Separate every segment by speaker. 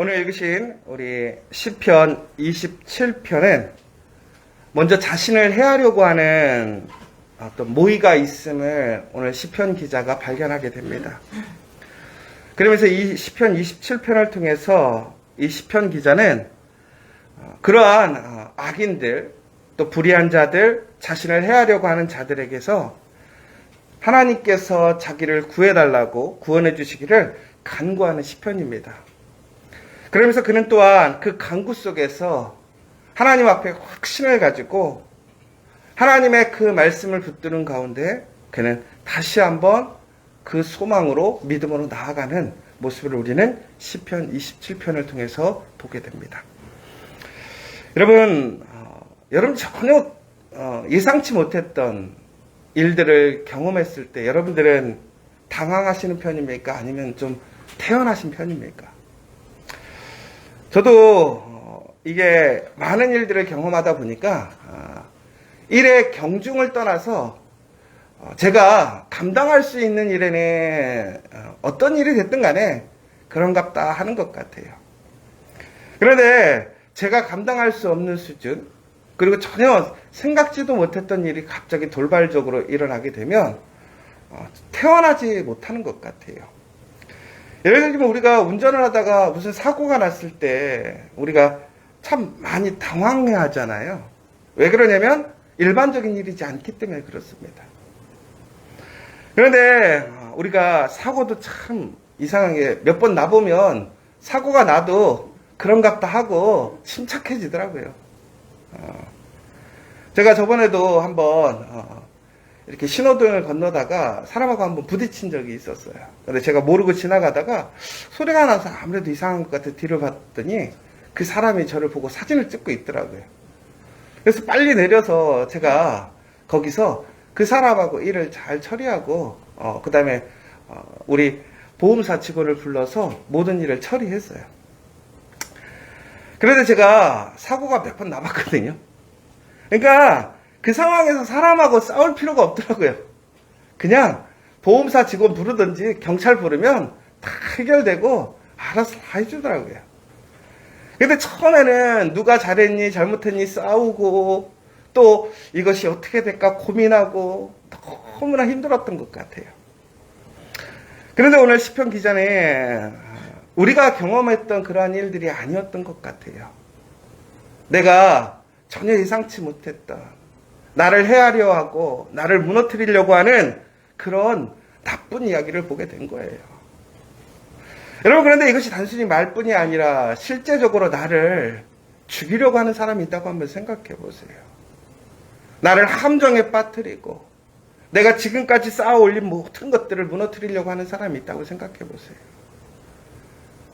Speaker 1: 오늘 읽으신 우리 시편 27편은 먼저 자신을 해하려고 하는 어떤 모의가 있음을 오늘 시편 기자가 발견하게 됩니다. 그러면서 이 시편 27편을 통해서 이 시편 기자는 그러한 악인들, 또 불의한 자들, 자신을 해하려고 하는 자들에게서 하나님께서 자기를 구해달라고 구원해 주시기를 간구하는 시편입니다. 그러면서 그는 또한 그 간구 속에서 하나님 앞에 확신을 가지고 하나님의 그 말씀을 붙드는 가운데 그는 다시 한번 그 소망으로 믿음으로 나아가는 모습을 우리는 시편 27편을 통해서 보게 됩니다. 여러분 전혀 예상치 못했던 일들을 경험했을 때 여러분들은 당황하시는 편입니까? 아니면 좀 태연하신 편입니까? 저도 이게 많은 일들을 경험하다 보니까 일의 경중을 떠나서 제가 감당할 수 있는 일에는 어떤 일이 됐든 간에 그런갑다 하는 것 같아요. 그런데 제가 감당할 수 없는 수준, 그리고 전혀 생각지도 못했던 일이 갑자기 돌발적으로 일어나게 되면 태어나지 못하는 것 같아요. 예를 들면 우리가 운전을 하다가 무슨 사고가 났을 때 우리가 참 많이 당황해 하잖아요. 왜 그러냐면 일반적인 일이지 않기 때문에 그렇습니다. 그런데 우리가 사고도 참 이상하게 몇 번 나보면 사고가 나도 그런갑다 하고 침착해지더라고요. 제가 저번에도 한번 이렇게 신호등을 건너다가 사람하고 한번 부딪힌 적이 있었어요. 근데 제가 모르고 지나가다가 소리가 나서 아무래도 이상한 것 같아 뒤를 봤더니 그 사람이 저를 보고 사진을 찍고 있더라고요. 그래서 빨리 내려서 제가 거기서 그 사람하고 일을 잘 처리하고 그 다음에 우리 보험사 직원을 불러서 모든 일을 처리했어요. 그런데 제가 사고가 몇 번 나봤거든요. 그러니까 그 상황에서 사람하고 싸울 필요가 없더라고요. 그냥 보험사 직원 부르든지 경찰 부르면 다 해결되고 알아서 다 해주더라고요. 근데 처음에는 누가 잘했니 잘못했니 싸우고 또 이것이 어떻게 될까 고민하고 너무나 힘들었던 것 같아요. 그런데 오늘 시편 기자는 우리가 경험했던 그러한 일들이 아니었던 것 같아요. 내가 전혀 예상치 못했던 나를 해하려 하고 나를 무너뜨리려고 하는 그런 나쁜 이야기를 보게 된 거예요. 여러분, 그런데 이것이 단순히 말뿐이 아니라 실제적으로 나를 죽이려고 하는 사람이 있다고 한번 생각해 보세요. 나를 함정에 빠뜨리고 내가 지금까지 쌓아 올린 모든 것들을 무너뜨리려고 하는 사람이 있다고 생각해 보세요.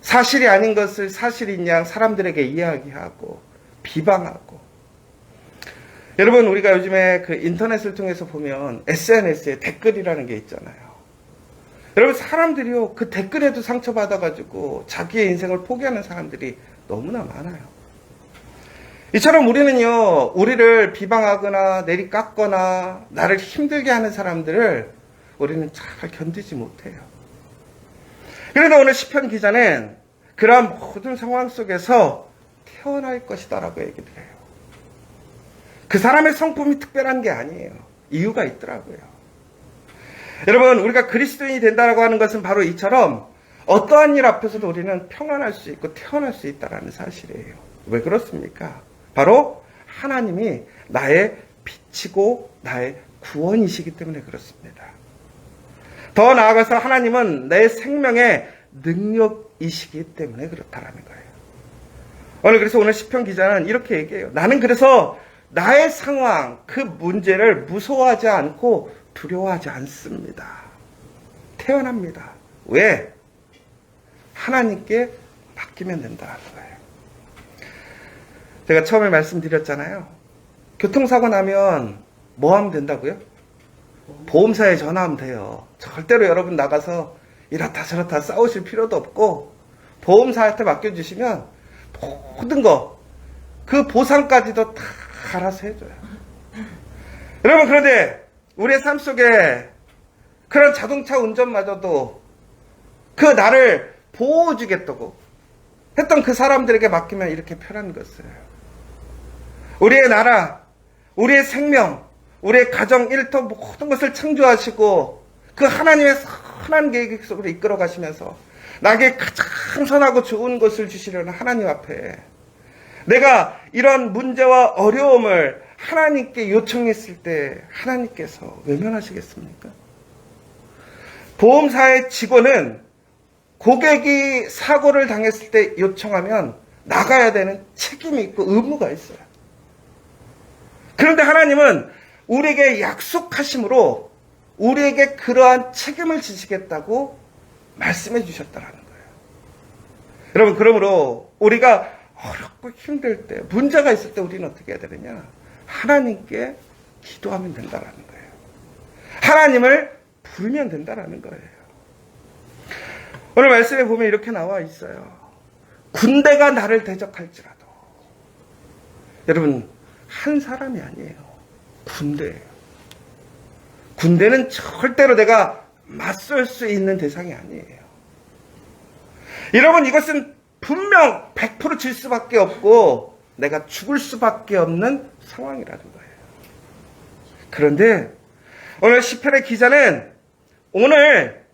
Speaker 1: 사실이 아닌 것을 사실인 양 사람들에게 이야기하고 비방하고. 여러분, 우리가 요즘에 그 인터넷을 통해서 보면 SNS에 댓글이라는 게 있잖아요. 여러분, 사람들이요, 그 댓글에도 상처받아가지고 자기의 인생을 포기하는 사람들이 너무나 많아요. 이처럼 우리는요, 우리를 비방하거나 내리깎거나 나를 힘들게 하는 사람들을 우리는 잘 견디지 못해요. 그런데 오늘 시편 기자는 그러한 모든 상황 속에서 태어날 것이다라고 얘기를 해요. 그 사람의 성품이 특별한 게 아니에요. 이유가 있더라고요. 여러분, 우리가 그리스도인이 된다라고 하는 것은 바로 이처럼 어떠한 일 앞에서도 우리는 평안할 수 있고 태어날 수 있다라는 사실이에요. 왜 그렇습니까? 바로 하나님이 나의 빛이고 나의 구원이시기 때문에 그렇습니다. 더 나아가서 하나님은 내 생명의 능력이시기 때문에 그렇다라는 거예요. 그래서 오늘 시편 기자는 이렇게 얘기해요. 나는 그래서 나의 상황, 그 문제를 무서워하지 않고 두려워하지 않습니다. 태어납니다. 왜? 하나님께 맡기면 된다는 거예요. 제가 처음에 말씀드렸잖아요. 교통사고 나면 뭐 하면 된다고요? 보험사에 전화하면 돼요. 절대로 여러분 나가서 이렇다 저렇다 싸우실 필요도 없고 보험사한테 맡겨주시면 모든 거, 그 보상까지도 다 알아서 해줘요. 여러분, 그런데 우리의 삶 속에 그런 자동차 운전마저도 그 나를 보호해주겠다고 했던 그 사람들에게 맡기면 이렇게 표현한 것을, 우리의 나라, 우리의 생명, 우리의 가정, 일터 모든 것을 창조하시고 그 하나님의 선한 계획 속으로 이끌어 가시면서 나에게 가장 선하고 좋은 것을 주시려는 하나님 앞에 내가 이런 문제와 어려움을 하나님께 요청했을 때 하나님께서 외면하시겠습니까? 보험사의 직원은 고객이 사고를 당했을 때 요청하면 나가야 되는 책임이 있고 의무가 있어요. 그런데 하나님은 우리에게 약속하심으로 우리에게 그러한 책임을 지시겠다고 말씀해 주셨다라는 거예요. 여러분, 그러므로 우리가 어렵고 힘들 때, 문제가 있을 때 우리는 어떻게 해야 되느냐? 하나님께 기도하면 된다라는 거예요. 하나님을 부르면 된다라는 거예요. 오늘 말씀에 보면 이렇게 나와 있어요. 군대가 나를 대적할지라도. 여러분, 한 사람이 아니에요. 군대예요. 군대는 절대로 내가 맞설 수 있는 대상이 아니에요. 여러분, 이것은 분명 100% 질 수밖에 없고 내가 죽을 수밖에 없는 상황이라는 거예요. 그런데 오늘 시편의 기자는 오늘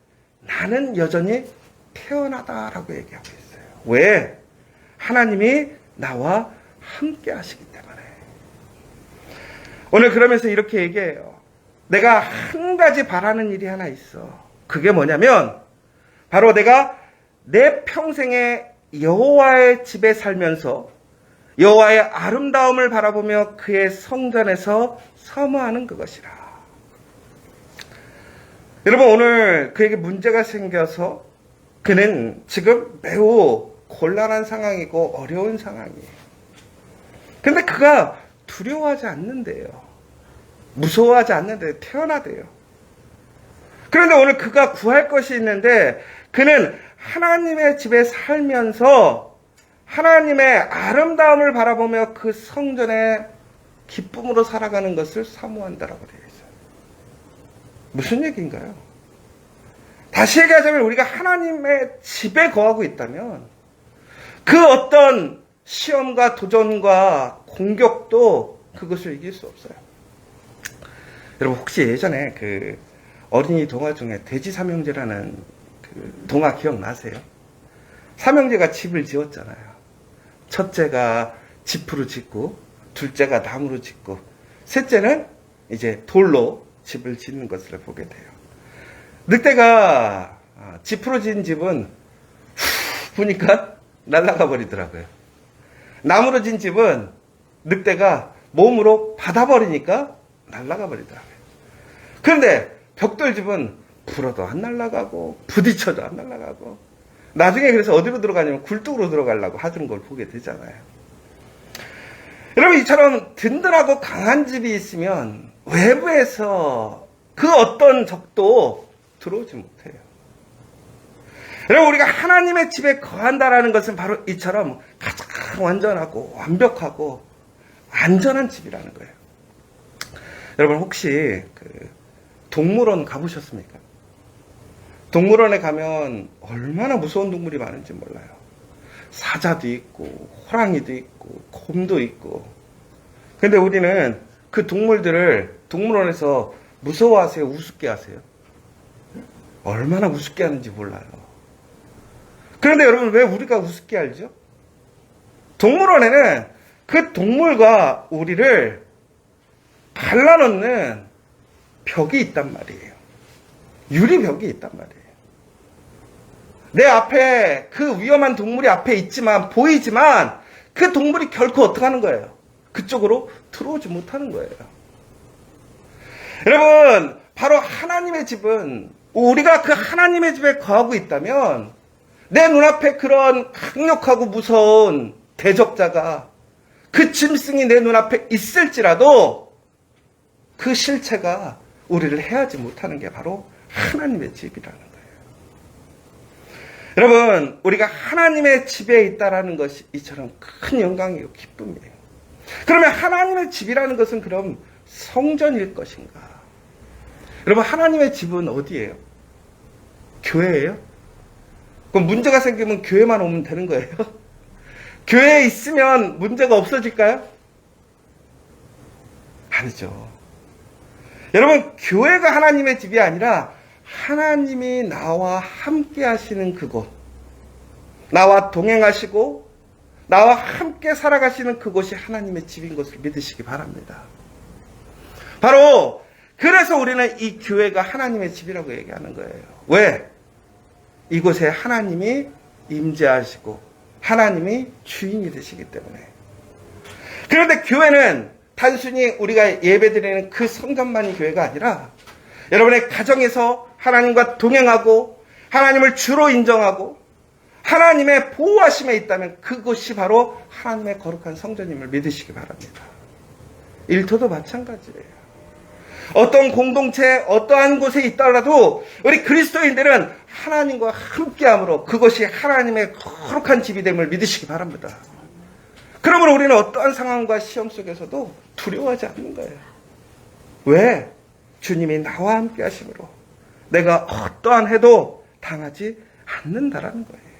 Speaker 1: 나는 여전히 태어나다라고 얘기하고 있어요. 왜? 하나님이 나와 함께 하시기 때문에. 오늘 그러면서 이렇게 얘기해요. 내가 한 가지 바라는 일이 하나 있어. 그게 뭐냐면 바로 내가 내 평생에 여호와의 집에 살면서 여호와의 아름다움을 바라보며 그의 성전에서 사모하는 그것이라. 여러분, 오늘 그에게 문제가 생겨서 그는 지금 매우 곤란한 상황이고 어려운 상황이에요. 근데 그가 두려워하지 않는데요. 무서워하지 않는데 태어나대요. 그런데 오늘 그가 구할 것이 있는데 그는 하나님의 집에 살면서 하나님의 아름다움을 바라보며 그 성전에 기쁨으로 살아가는 것을 사모한다라고 되어 있어요. 무슨 얘기인가요? 다시 얘기하자면 우리가 하나님의 집에 거하고 있다면 그 어떤 시험과 도전과 공격도 그것을 이길 수 없어요. 여러분, 혹시 예전에 그 어린이 동화 중에 돼지 삼형제라는 그 동화 기억나세요? 삼형제가 집을 지었잖아요. 첫째가 지프로 짓고, 둘째가 나무로 짓고, 셋째는 이제 돌로 집을 짓는 것을 보게 돼요. 늑대가 지프로 지은 집은 보니까 날아가 버리더라고요. 나무로 지은 집은 늑대가 몸으로 받아버리니까 날아가 버리더라고요. 그런데 벽돌집은 불어도 안 날아가고 부딪혀도 안 날아가고 나중에 그래서 어디로 들어가냐면 굴뚝으로 들어가려고 하는 걸 보게 되잖아요. 여러분, 이처럼 든든하고 강한 집이 있으면 외부에서 그 어떤 적도 들어오지 못해요. 여러분, 우리가 하나님의 집에 거한다라는 것은 바로 이처럼 가장 완전하고 완벽하고 안전한 집이라는 거예요. 여러분, 혹시 동물원 가보셨습니까? 동물원에 가면 얼마나 무서운 동물이 많은지 몰라요. 사자도 있고 호랑이도 있고 곰도 있고. 근데 우리는 그 동물들을 동물원에서 무서워하세요? 우습게 하세요? 얼마나 우습게 하는지 몰라요. 그런데 여러분, 왜 우리가 우습게 알죠? 동물원에는 그 동물과 우리를 갈라놓는 벽이 있단 말이에요. 유리벽이 있단 말이에요. 내 앞에 그 위험한 동물이 앞에 있지만, 보이지만 그 동물이 결코 어떻게 하는 거예요? 그쪽으로 들어오지 못하는 거예요. 여러분, 바로 하나님의 집은 우리가 그 하나님의 집에 거하고 있다면 내 눈앞에 그런 강력하고 무서운 대적자가 그 짐승이 내 눈앞에 있을지라도 그 실체가 우리를 해하지 못하는 게 바로 하나님의 집이라는 거예요. 여러분, 우리가 하나님의 집에 있다라는 것이 이처럼 큰 영광이고 기쁨이에요. 그러면 하나님의 집이라는 것은 그럼 성전일 것인가? 여러분, 하나님의 집은 어디예요? 교회예요? 그럼 문제가 생기면 교회만 오면 되는 거예요? 교회에 있으면 문제가 없어질까요? 아니죠. 여러분, 교회가 하나님의 집이 아니라 하나님이 나와 함께 하시는 그곳, 나와 동행하시고 나와 함께 살아가시는 그곳이 하나님의 집인 것을 믿으시기 바랍니다. 바로 그래서 우리는 이 교회가 하나님의 집이라고 얘기하는 거예요. 왜? 이곳에 하나님이 임재하시고 하나님이 주인이 되시기 때문에. 그런데 교회는 단순히 우리가 예배드리는 그 성전만이 교회가 아니라 여러분의 가정에서 하나님과 동행하고 하나님을 주로 인정하고 하나님의 보호하심에 있다면 그것이 바로 하나님의 거룩한 성전임을 믿으시기 바랍니다. 일터도 마찬가지예요. 어떤 공동체, 어떠한 곳에 있더라도 우리 그리스도인들은 하나님과 함께함으로 그것이 하나님의 거룩한 집이 됨을 믿으시기 바랍니다. 그러므로 우리는 어떠한 상황과 시험 속에서도 두려워하지 않는 거예요. 왜? 주님이 나와 함께 하심으로 내가 어떠한 해도 당하지 않는다라는 거예요.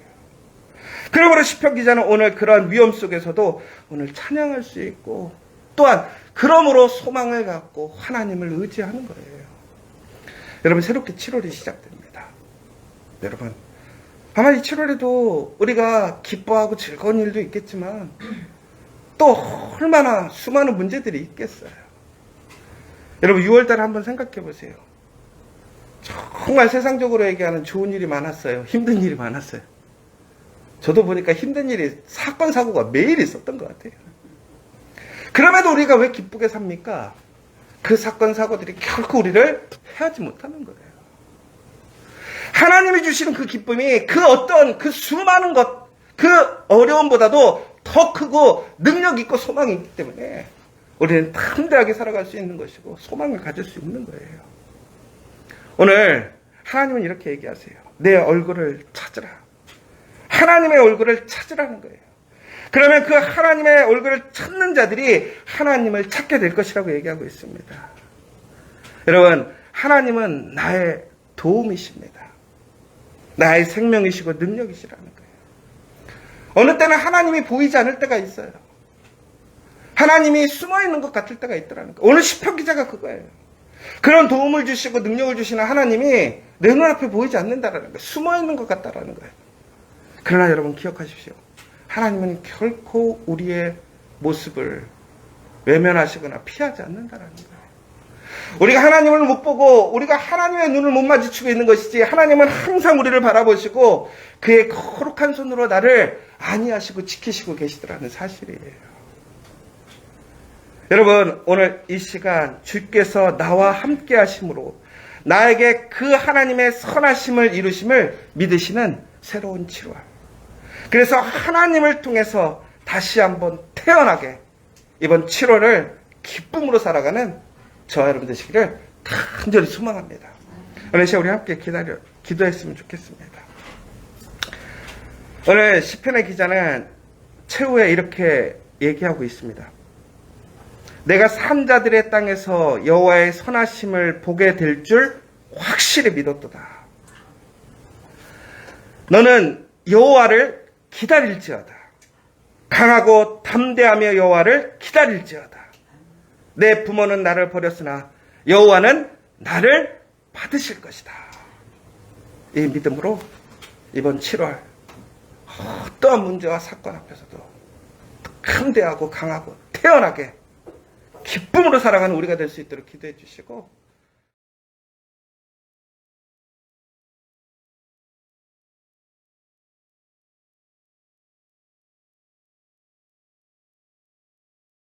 Speaker 1: 그러므로 시편 기자는 오늘 그러한 위험 속에서도 오늘 찬양할 수 있고 또한 그러므로 소망을 갖고 하나님을 의지하는 거예요. 여러분, 새롭게 7월이 시작됩니다. 여러분, 아마 이 7월에도 우리가 기뻐하고 즐거운 일도 있겠지만 또 얼마나 수많은 문제들이 있겠어요. 여러분, 6월달에 한번 생각해 보세요. 정말 세상적으로 얘기하는 좋은 일이 많았어요. 힘든 일이 많았어요. 저도 보니까 힘든 일이 사건 사고가 매일 있었던 것 같아요. 그럼에도 우리가 왜 기쁘게 삽니까? 그 사건 사고들이 결코 우리를 해하지 못하는 거예요. 하나님이 주시는 그 기쁨이 그 어떤 그 수많은 것, 그 어려움보다도 더 크고 능력 있고 소망이 있기 때문에 우리는 담대하게 살아갈 수 있는 것이고 소망을 가질 수 있는 거예요. 오늘 하나님은 이렇게 얘기하세요. 내 얼굴을 찾으라. 하나님의 얼굴을 찾으라는 거예요. 그러면 그 하나님의 얼굴을 찾는 자들이 하나님을 찾게 될 것이라고 얘기하고 있습니다. 여러분, 하나님은 나의 도움이십니다. 나의 생명이시고 능력이시라는 거예요. 어느 때는 하나님이 보이지 않을 때가 있어요. 하나님이 숨어있는 것 같을 때가 있더라는 거예요. 오늘 시편 기자가 그거예요. 그런 도움을 주시고 능력을 주시는 하나님이 내 눈앞에 보이지 않는다라는 거예요. 숨어있는 것 같다라는 거예요. 그러나 여러분 기억하십시오. 하나님은 결코 우리의 모습을 외면하시거나 피하지 않는다라는 거예요. 우리가 하나님을 못 보고 우리가 하나님의 눈을 못 마주치고 있는 것이지 하나님은 항상 우리를 바라보시고 그의 거룩한 손으로 나를 안위하시고 지키시고 계시더라는 사실이에요. 여러분, 오늘 이 시간 주께서 나와 함께 하심으로 나에게 그 하나님의 선하심을 이루심을 믿으시는 새로운 7월. 그래서 하나님을 통해서 다시 한번 태어나게 이번 7월을 기쁨으로 살아가는 저와 여러분 되시기를 간절히 소망합니다. 오늘 시간 우리 함께 기도했으면 좋겠습니다. 오늘 시편의 기자는 최후에 이렇게 얘기하고 있습니다. 내가 산 자들의 땅에서 여호와의 선하심을 보게 될 줄 확실히 믿었도다. 너는 여호와를 기다릴지어다. 강하고 담대하며 여호와를 기다릴지어다. 내 부모는 나를 버렸으나 여호와는 나를 받으실 것이다. 이 믿음으로 이번 7월 어떠한 문제와 사건 앞에서도 담대하고 강하고 태연하게 기쁨으로 살아가는 우리가 될 수 있도록 기도해 주시고